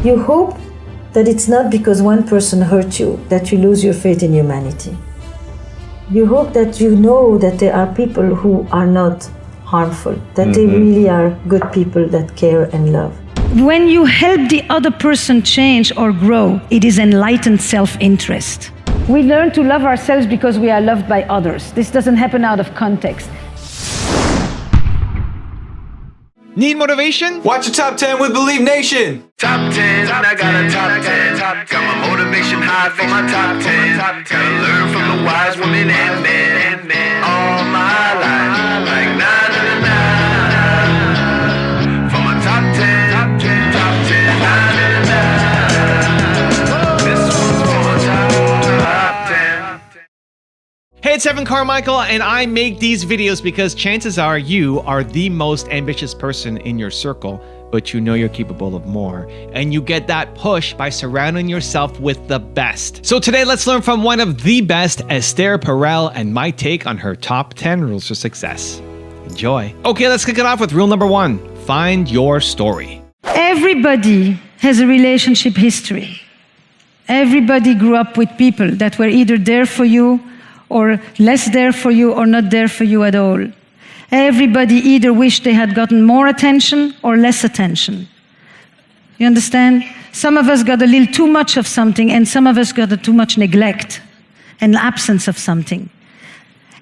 You hope that it's not because one person hurt you that you lose your faith in humanity. You hope that you know that there are people who are not harmful, that they really are good people that care and love. When you help the other person change or grow, it is enlightened self-interest. We learn to love ourselves because we are loved by others. This doesn't happen out of context. Need motivation? Watch your Top 10 with Believe Nation. Top 10, I got a top 10. Got my motivation high for my top 10. Gotta learn from the wise women and men. All my life, like 9 and 9. For my top 10, top 10, 9 and 9. This one's for my top 10. Hey, it's Evan Carmichael, and I make these videos because chances are you are the most ambitious person in your circle, but you know you're capable of more. And you get that push by surrounding yourself with the best. So today, let's learn from one of the best, Esther Perel, and my take on her top 10 rules for success. Enjoy. Okay, let's kick it off with rule number 1. Find your story. Everybody has a relationship history. Everybody grew up with people that were either there for you or less there for you or not there for you at all. Everybody either wished they had gotten more attention or less attention. You understand? Some of us got a little too much of something, and some of us got a too much neglect and absence of something.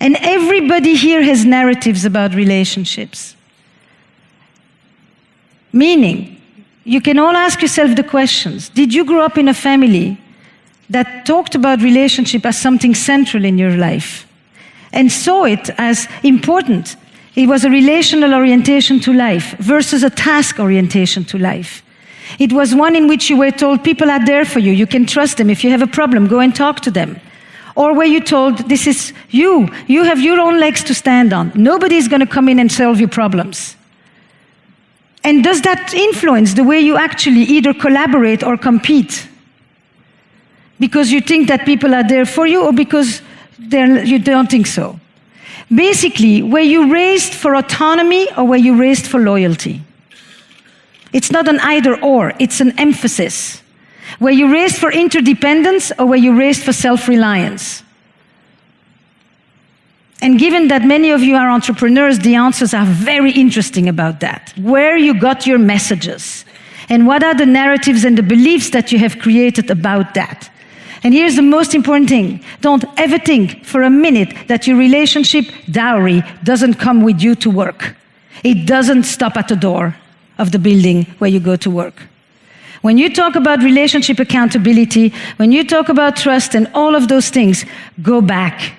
And everybody here has narratives about relationships. Meaning, you can all ask yourself the questions. Did you grow up in a family that talked about relationship as something central in your life and saw it as important? It was a relational orientation to life versus a task orientation to life. It was one in which you were told people are there for you. You can trust them. If you have a problem, go and talk to them. Or were you told, this is you. You have your own legs to stand on. Nobody's going to come in and solve your problems. And does that influence the way you actually either collaborate or compete? Because you think that people are there for you, or because you don't think so? Basically, were you raised for autonomy or were you raised for loyalty? It's not an either or, it's an emphasis. Were you raised for interdependence or were you raised for self-reliance? And given that many of you are entrepreneurs, the answers are very interesting about that. Where you got your messages, and what are the narratives and the beliefs that you have created about that. And here's the most important thing. Don't ever think for a minute that your relationship dowry doesn't come with you to work. It doesn't stop at the door of the building where you go to work. When you talk about relationship accountability, when you talk about trust and all of those things, go back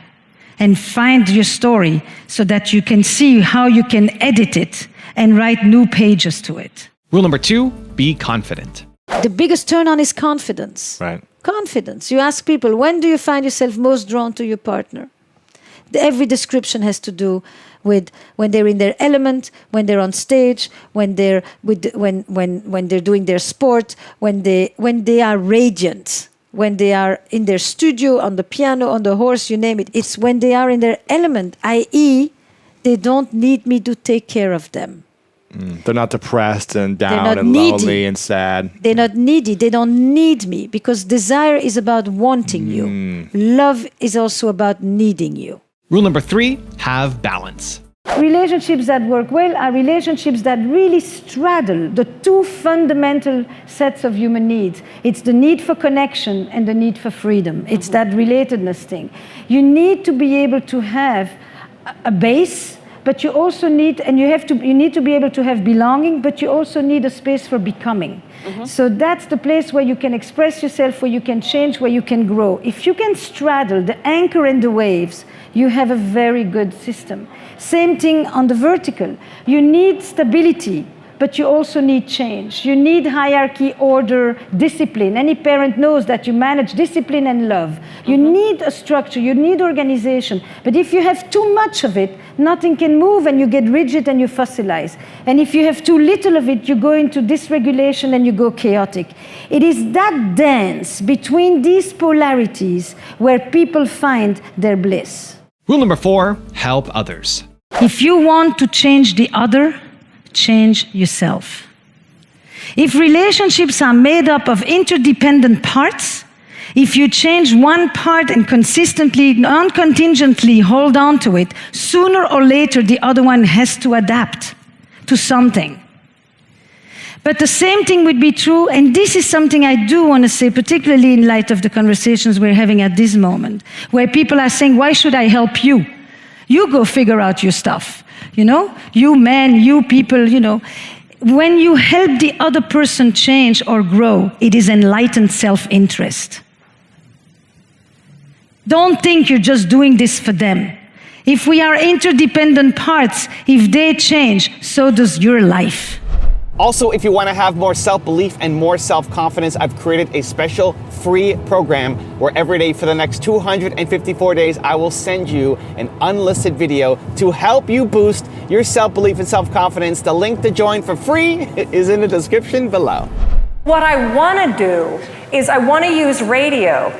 and find your story so that you can see how you can edit it and write new pages to it. Rule number 2, be confident. The biggest turn on is confidence. Right. Confidence. You ask people, when do you find yourself most drawn to your partner? Every description has to do with when they're in their element, when they're on stage, when they're when they're doing their sport, when they are radiant, when they are in their studio, on the piano, on the horse, you name it. It's when they are in their element, i.e., they don't need me to take care of them. They're not depressed and down and lonely and sad. They're not needy. They don't need me, because desire is about wanting you. Love is also about needing you. Rule number 3, have balance. Relationships that work well are relationships that really straddle the two fundamental sets of human needs. It's the need for connection and the need for freedom. It's that relatedness thing. You need to be able to have a base, but you also need, and you need to be able to have belonging, but you also need a space for becoming. So that's the place where you can express yourself, where you can change, where you can grow. If you can straddle the anchor and the waves, you have a very good system. Same thing on the vertical. You need stability, but you also need change. You need hierarchy, order, discipline. Any parent knows that you manage discipline and love. You need a structure, you need organization. But if you have too much of it, nothing can move and you get rigid and you fossilize. And if you have too little of it, you go into dysregulation and you go chaotic. It is that dance between these polarities where people find their bliss. Rule number 4, help others. If you want to change the other, change yourself. If relationships are made up of interdependent parts, if you change one part and consistently, non-contingently hold on to it, sooner or later the other one has to adapt to something. But the same thing would be true, and this is something I do want to say, particularly in light of the conversations we're having at this moment, where people are saying, why should I help you? You go figure out your stuff, you men, you people, When you help the other person change or grow, it is enlightened self-interest. Don't think you're just doing this for them. If we are interdependent parts, if they change, so does your life. Also, if you want to have more self-belief and more self-confidence, I've created a special free program where every day for the next 254 days, I will send you an unlisted video to help you boost your self-belief and self-confidence. The link to join for free is in the description below. What I want to do is I want to use radio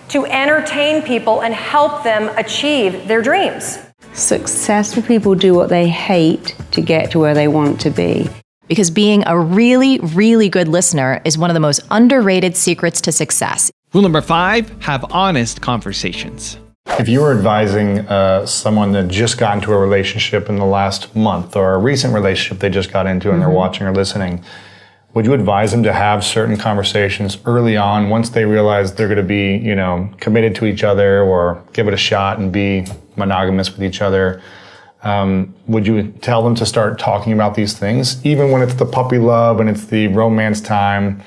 to entertain people and help them achieve their dreams. Successful people do what they hate to get to where they want to be. Because being a really, really good listener is one of the most underrated secrets to success. Rule number 5, have honest conversations. If you were advising someone that just got into a relationship in the last month or a recent relationship they just got into and they're watching or listening, would you advise them to have certain conversations early on once they realize they're going to be, committed to each other or give it a shot and be monogamous with each other? Would you tell them to start talking about these things, even when it's the puppy love and it's the romance time?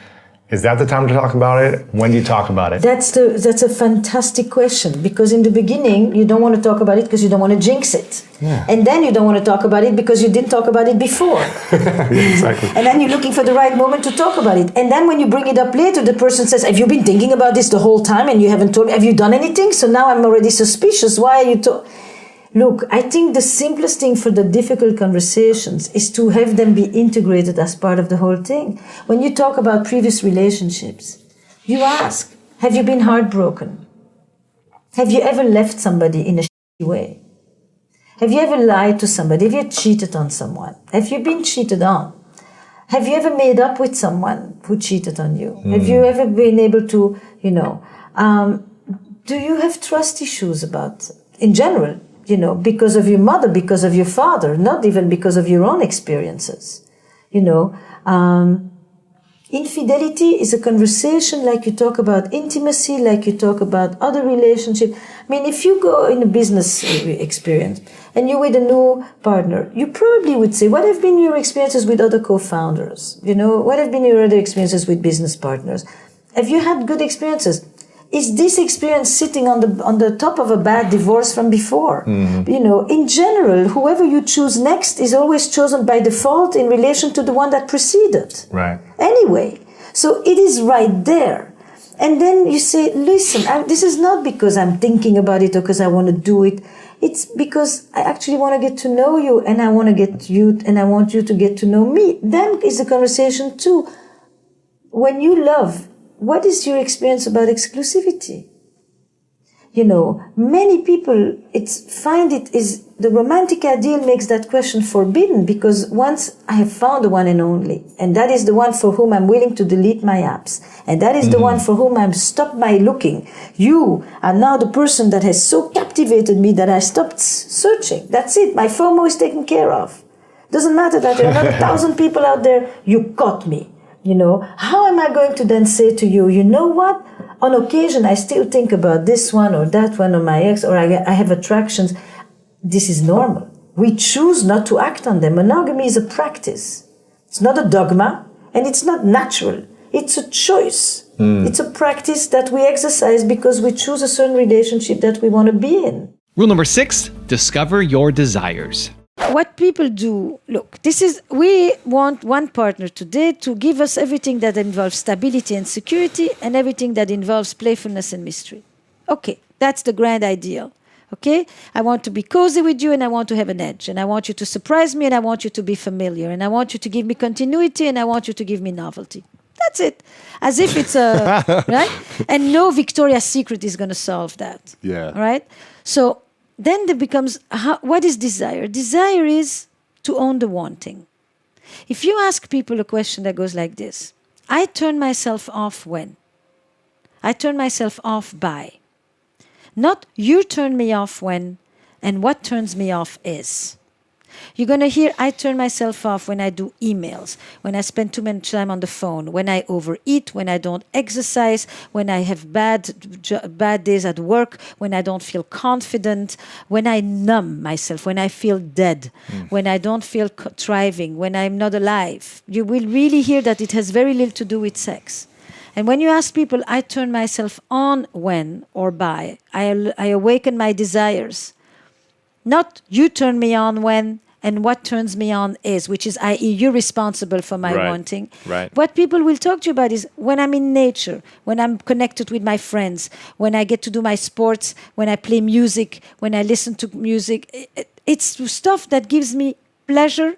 Is that the time to talk about it? When do you talk about it? That's a fantastic question, because in the beginning you don't want to talk about it because you don't want to jinx it. Yeah. And then you don't want to talk about it because you didn't talk about it before. Exactly. And then you're looking for the right moment to talk about it. And then when you bring it up later, the person says, have you been thinking about this the whole time and you haven't told me? Have you done anything? So now I'm already suspicious. Why are you talking? Look, I think the simplest thing for the difficult conversations is to have them be integrated as part of the whole thing. When you talk about previous relationships, you ask, have you been heartbroken? Have you ever left somebody in a shitty way? Have you ever lied to somebody? Have you cheated on someone? Have you been cheated on? Have you ever made up with someone who cheated on you? Have you ever been able to, do you have trust issues in general? Because of your mother, because of your father, not even because of your own experiences. Infidelity is a conversation like you talk about intimacy, like you talk about other relationships. I mean, if you go in a business experience and you're with a new partner, you probably would say, what have been your experiences with other co-founders? What have been your other experiences with business partners? Have you had good experiences? Is this experience sitting on the top of a bad divorce from before? Mm-hmm. In general, whoever you choose next is always chosen by default in relation to the one that preceded. Right. Anyway, so it is right there. And then you say, listen, this is not because I'm thinking about it or because I want to do it. It's because I actually want to get to know you and I want you to get to know me. Then is the conversation too. When you love, what is your experience about exclusivity? Many people find it is the romantic ideal makes that question forbidden, because once I have found the one and only, and that is the one for whom I'm willing to delete my apps, and that is the one for whom I'm stopped my looking. You are now the person that has so captivated me that I stopped searching. That's it. My FOMO is taken care of. Doesn't matter that there are another 1,000 people out there. You caught me. How am I going to then say to you, you know what? On occasion, I still think about this one or that one or my ex, or I have attractions. This is normal. We choose not to act on them. Monogamy is a practice. It's not a dogma, and it's not natural. It's a choice. It's a practice that we exercise because we choose a certain relationship that we want to be in. Rule number 6, discover your desires. What people do, look, we want one partner today to give us everything that involves stability and security and everything that involves playfulness and mystery. Okay, that's the grand ideal. Okay, I want to be cozy with you and I want to have an edge, and I want you to surprise me and I want you to be familiar, and I want you to give me continuity and I want you to give me novelty. That's it. As if it's right? And no Victoria's Secret is going to solve that. Yeah. Right? So then there becomes, what is desire? Desire is to own the wanting. If you ask people a question that goes like this, I turn myself off when? I turn myself off by. Not you turn me off when, and what turns me off is. You're going to hear I turn myself off when I do emails, when I spend too much time on the phone, when I overeat, when I don't exercise, when I have bad days at work, when I don't feel confident, when I numb myself, when I feel dead, when I don't feel thriving, when I'm not alive. You will really hear that it has very little to do with sex. And when you ask people, I turn myself on when or by, I awaken my desires. Not you turn me on when, and what turns me on is, which is, i.e., you're responsible for my wanting. Right. What people will talk to you about is when I'm in nature, when I'm connected with my friends, when I get to do my sports, when I play music, when I listen to music. It's stuff that gives me pleasure,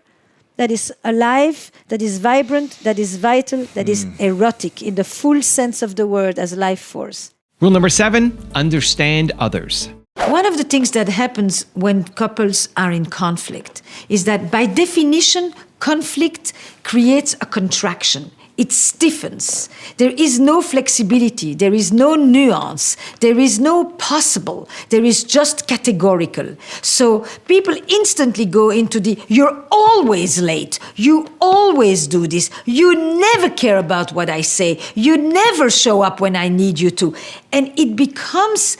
that is alive, that is vibrant, that is vital, that is erotic in the full sense of the word as life force. Rule number 7, understand others. One of the things that happens when couples are in conflict is that by definition, conflict creates a contraction. It stiffens. There is no flexibility. There is no nuance. There is no possible. There is just categorical. So people instantly go into the, you're always late. You always do this. You never care about what I say. You never show up when I need you to. And it becomes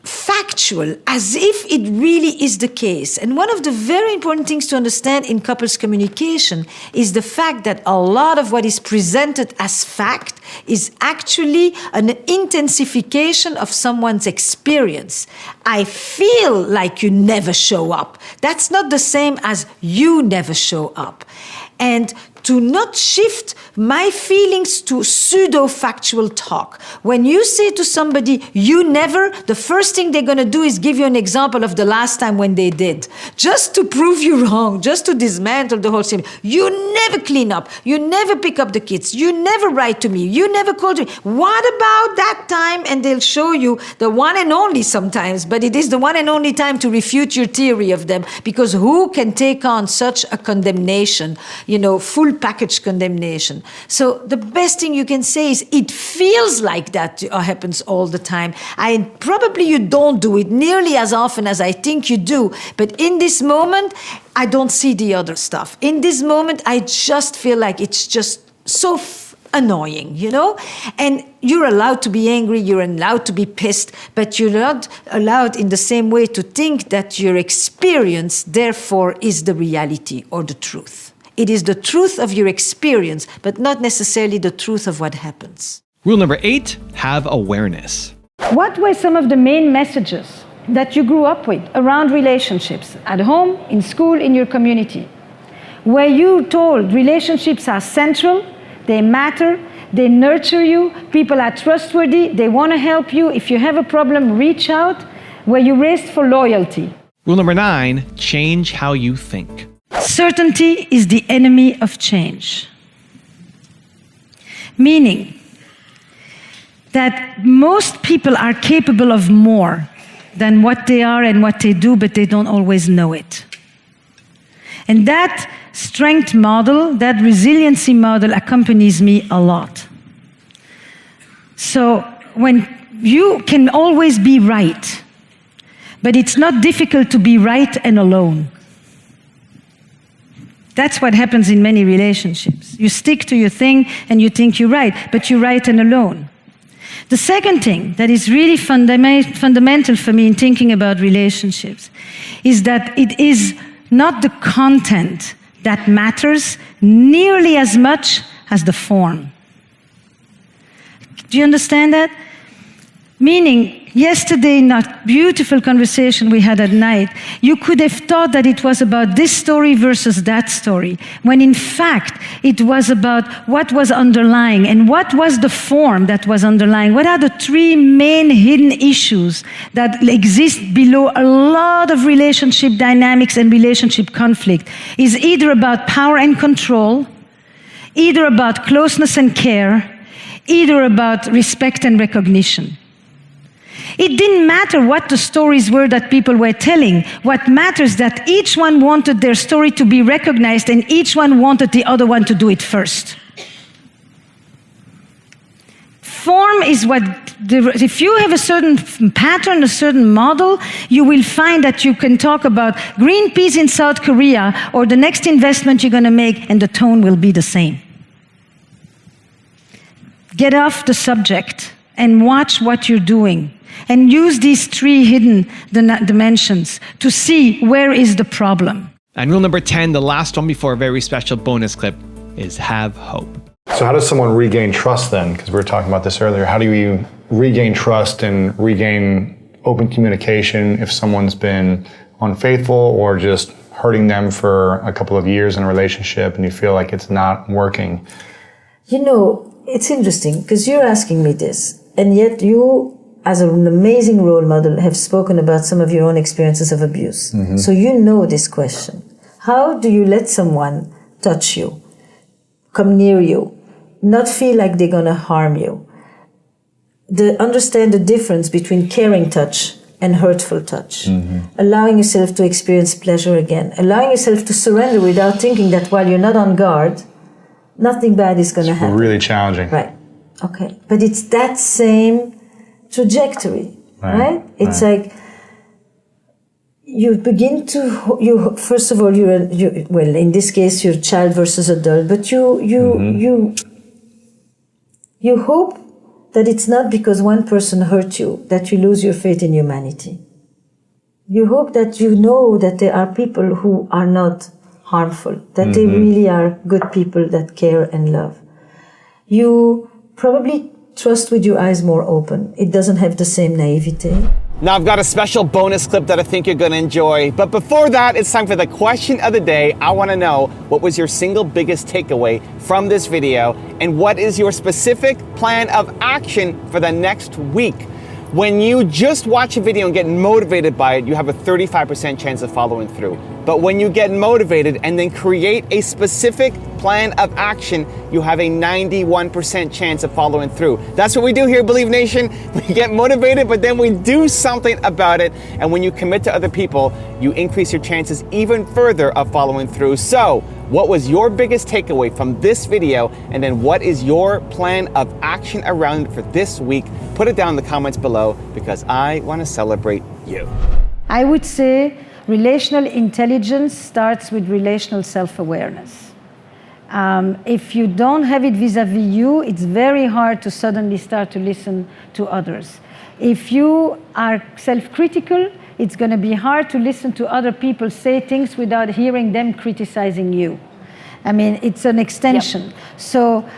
factual, as if it really is the case. And one of the very important things to understand in couples communication is the fact that a lot of what is presented as fact is actually an intensification of someone's experience. I feel like you never show up. That's not the same as you never show up. And to not shift my feelings to pseudo-factual talk. When you say to somebody, you never, the first thing they're going to do is give you an example of the last time when they did. Just to prove you wrong, just to dismantle the whole thing. You never clean up. You never pick up the kids. You never write to me. You never call to me. What about that time? And they'll show you the one and only sometimes, but it is the one and only time to refute your theory of them, because who can take on such a condemnation, full package condemnation. So the best thing you can say is it feels like that happens all the time. Probably you don't do it nearly as often as I think you do, but in this moment, I don't see the other stuff. In this moment, I just feel like it's just so annoying, And you're allowed to be angry, you're allowed to be pissed, but you're not allowed in the same way to think that your experience, therefore, is the reality or the truth. It is the truth of your experience, but not necessarily the truth of what happens. Rule number 8, have awareness. What were some of the main messages that you grew up with around relationships, at home, in school, in your community? Were you told relationships are central, they matter, they nurture you, people are trustworthy, they want to help you, if you have a problem, reach out? Were you raised for loyalty? Rule number 9, change how you think. Certainty is the enemy of change. Meaning that most people are capable of more than what they are and what they do, but they don't always know it. And that strength model, that resiliency model accompanies me a lot. So when you can always be right, but it's not difficult to be right and alone. That's what happens in many relationships. You stick to your thing and you think you're right, but you're right and alone. The second thing that is really fundamental for me in thinking about relationships is that it is not the content that matters nearly as much as the form. Do you understand that? Meaning, yesterday in that beautiful conversation we had at night, you could have thought that it was about this story versus that story, when in fact it was about what was underlying and what was the form that was underlying. What are the 3 main hidden issues that exist below a lot of relationship dynamics and relationship conflict? Is either about power and control, either about closeness and care, either about respect and recognition. It didn't matter what the stories were that people were telling. What matters is that each one wanted their story to be recognized and each one wanted the other one to do it first. Form is what, if you have a certain pattern, a certain model, you will find that you can talk about Greenpeace in South Korea or the next investment you're going to make, and the tone will be the same. Get off the subject and watch what you're doing. And use these 3 hidden dimensions to see where is the problem. And rule number 10, the last one before a very special bonus clip, is have hope. So how does someone regain trust then? Because we were talking about this earlier. How do you regain trust and regain open communication if someone's been unfaithful or just hurting them for a couple of years in a relationship and you feel like it's not working? You know, it's interesting because you're asking me this, and yet you, as an amazing role model, have spoken about some of your own experiences of abuse. Mm-hmm. So you know this question. How do you let someone touch you, come near you, not feel like they're going to harm you? Understand the difference between caring touch and hurtful touch. Mm-hmm. Allowing yourself to experience pleasure again. Allowing yourself to surrender without thinking that while you're not on guard, nothing bad is going to happen. Really challenging. Right. Okay. But it's that same trajectory, right? It's like you begin to, first of all, well, in this case, you're child versus adult, but you hope that it's not because one person hurt you that you lose your faith in humanity. You hope that you know that there are people who are not harmful, that they really are good people that care and love. You probably trust with your eyes more open. It doesn't have the same naivete. Now I've got a special bonus clip that I think you're going to enjoy. But before that, it's time for the question of the day. I want to know, what was your single biggest takeaway from this video? And what is your specific plan of action for the next week? When you just watch a video and get motivated by it, you have a 35% chance of following through. But when you get motivated and then create a specific plan of action, you have a 91% chance of following through. That's what we do here, Believe Nation. We get motivated, but then we do something about it. And when you commit to other people, you increase your chances even further of following through. So, what was your biggest takeaway from this video? And then what is your plan of action around it for this week? Put it down in the comments below because I want to celebrate you. I would say relational intelligence starts with relational self-awareness. If you don't have it vis-a-vis you, it's very hard to suddenly start to listen to others. If you are self-critical, it's going to be hard to listen to other people say things without hearing them criticizing you. I mean, it's an extension. Yep. So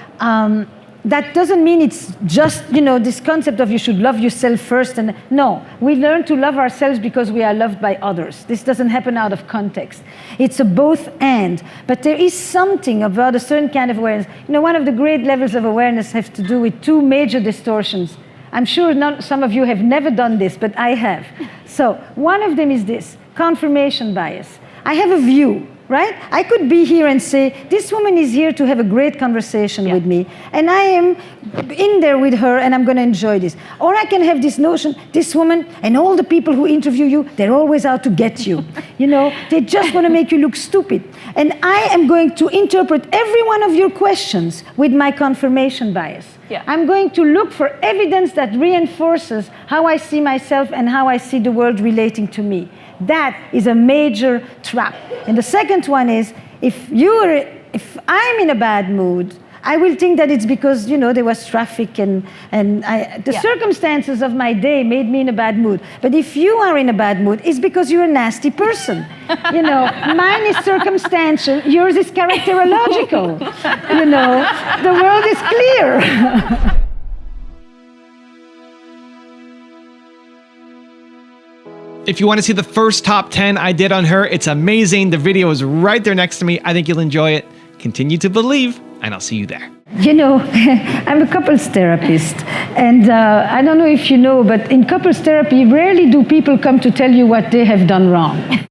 that doesn't mean it's just, this concept of you should love yourself first. And no, we learn to love ourselves because we are loved by others. This doesn't happen out of context. It's a both and. But there is something about a certain kind of awareness. One of the great levels of awareness has to do with 2 major distortions. I'm sure some of you have never done this, but I have. So one of them is this, confirmation bias. I have a view, right? I could be here and say, this woman is here to have a great conversation with me, and I am in there with her, and I'm going to enjoy this. Or I can have this notion, this woman and all the people who interview you, they're always out to get you. They just want to make you look stupid. And I am going to interpret every one of your questions with my confirmation bias. Yeah. I'm going to look for evidence that reinforces how I see myself and how I see the world relating to me. That is a major trap. And the second one is, if I'm in a bad mood, I will think that it's because, there was traffic and the circumstances of my day made me in a bad mood. But if you are in a bad mood, it's because you're a nasty person. Mine is circumstantial, yours is characterological. The world is clear. If you want to see the first top 10 I did on her, it's amazing. The video is right there next to me. I think you'll enjoy it. Continue to believe, and I'll see you there. I'm a couples therapist, and I don't know if you know, but in couples therapy, rarely do people come to tell you what they have done wrong.